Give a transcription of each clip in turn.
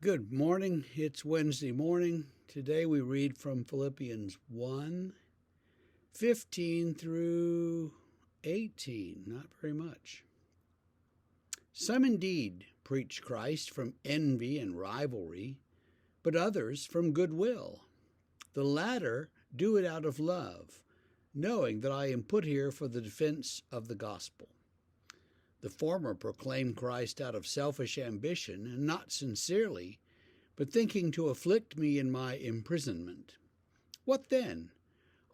Good morning. It's Wednesday morning. Today we read from Philippians 1:15 through 18. Not very much. Some indeed preach Christ from envy and rivalry, but others from goodwill. The latter do it out of love, knowing that I am put here for the defense of the gospel. The former proclaim Christ out of selfish ambition and not sincerely, but thinking to afflict me in my imprisonment. What then?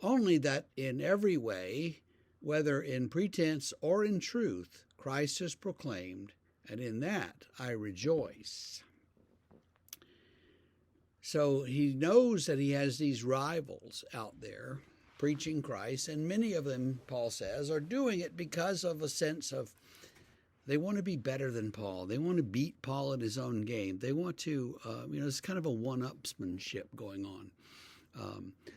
Only that in every way, whether in pretense or in truth, Christ is proclaimed, and in that I rejoice. So he knows that he has these rivals out there preaching Christ, and many of them, Paul says, are doing it because of a sense of they want to be better than Paul. They want to beat Paul at his own game. They want to, it's kind of a one-upsmanship going on.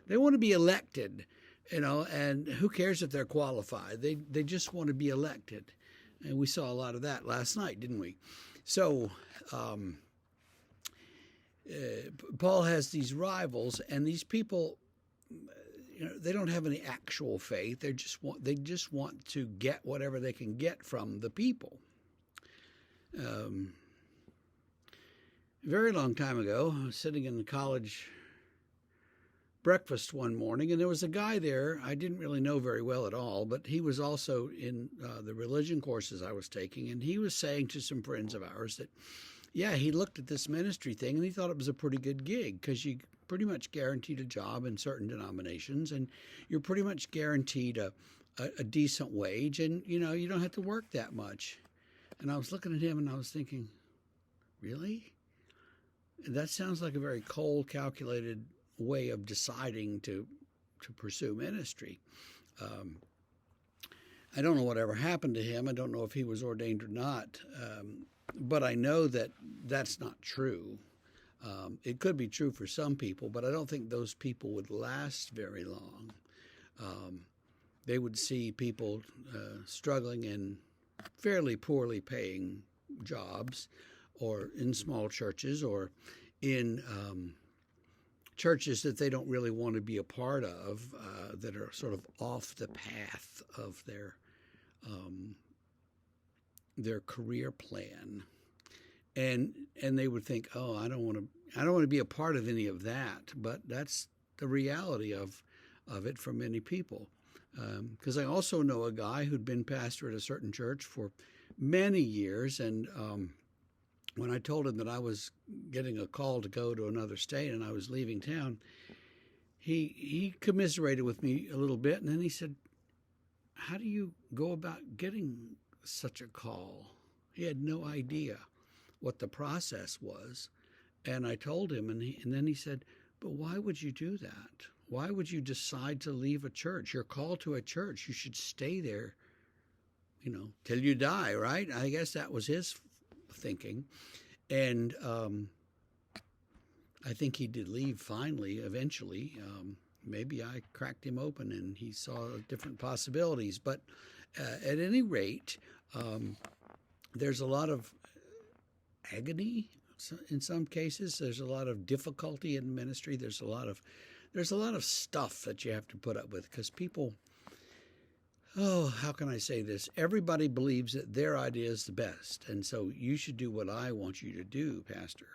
They want to be elected, and who cares if they're qualified? They just want to be elected. And we saw a lot of that last night, didn't we? So Paul has these rivals, and these people, they don't have any actual faith. They just want to get whatever they can get from the people. A very long time ago, I was sitting in the college breakfast one morning, and there was a guy there I didn't really know very well at all, but he was also in the religion courses I was taking, and he was saying to some friends of ours that, yeah, he looked at this ministry thing and he thought it was a pretty good gig because you pretty much guaranteed a job in certain denominations, and you're pretty much guaranteed a decent wage, and you don't have to work that much. And I was looking at him and I was thinking, really? That sounds like a very cold, calculated way of deciding to pursue ministry. I don't know whatever happened to him. I don't know if he was ordained or not, but I know that that's not true. It could be true for some people, but I don't think those people would last very long. They would see people struggling in fairly poorly paying jobs, or in small churches, or in churches that they don't really want to be a part of, that are sort of off the path of their career plan. And they would think, oh, I don't want to be a part of any of that. But that's the reality of it for many people. Because I also know a guy who'd been pastor at a certain church for many years, and when I told him that I was getting a call to go to another state and I was leaving town, he commiserated with me a little bit, and then he said, how do you go about getting such a call? He had no idea what the process was. And I told him, and then he said, but why would you do that? Why would you decide to leave a church? You're called to a church. You should stay there, till you die, right? I guess that was his thinking. And I think he did leave finally, eventually. Maybe I cracked him open and he saw different possibilities. But at any rate, there's a lot of agony in some cases. There's a lot of difficulty in ministry. There's a lot of stuff that you have to put up with, because people, how can I say this? Everybody believes that their idea is the best, and so you should do what I want you to do, Pastor.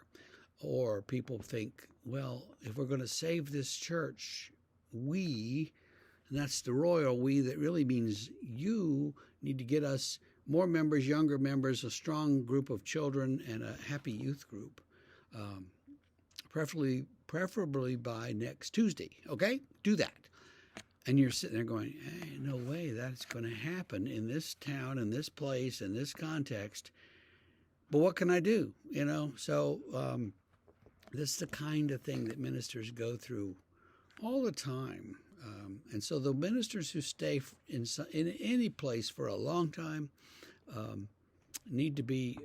Or people think, well, if we're going to save this church, and that's the royal we that really means you need to get us more members, younger members, a strong group of children, and a happy youth group, preferably by next Tuesday. Okay? Do that. And you're sitting there going, hey, no way that's going to happen in this town, in this place, in this context. But what can I do? So this is the kind of thing that ministers go through all the time. And so the ministers who stay in any place for a long time need to be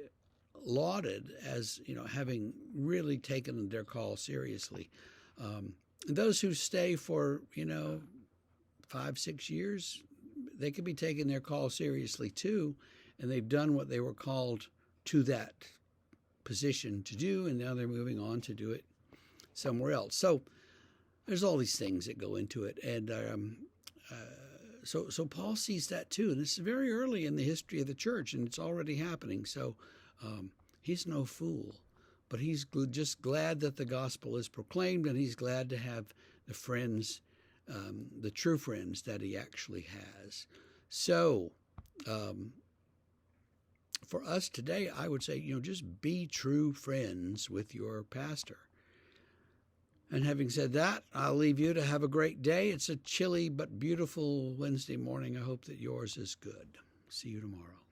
lauded as having really taken their call seriously. Those who stay for 5-6 years, they could be taking their call seriously too, and they've done what they were called to that position to do, and now they're moving on to do it somewhere else. So there's all these things that go into it, and so Paul sees that too, and this is very early in the history of the church, and it's already happening. So he's no fool, but he's just glad that the gospel is proclaimed, and he's glad to have the friends, the true friends that he actually has. So for us today, I would say, just be true friends with your pastor. And having said that, I'll leave you to have a great day. It's a chilly but beautiful Wednesday morning. I hope that yours is good. See you tomorrow.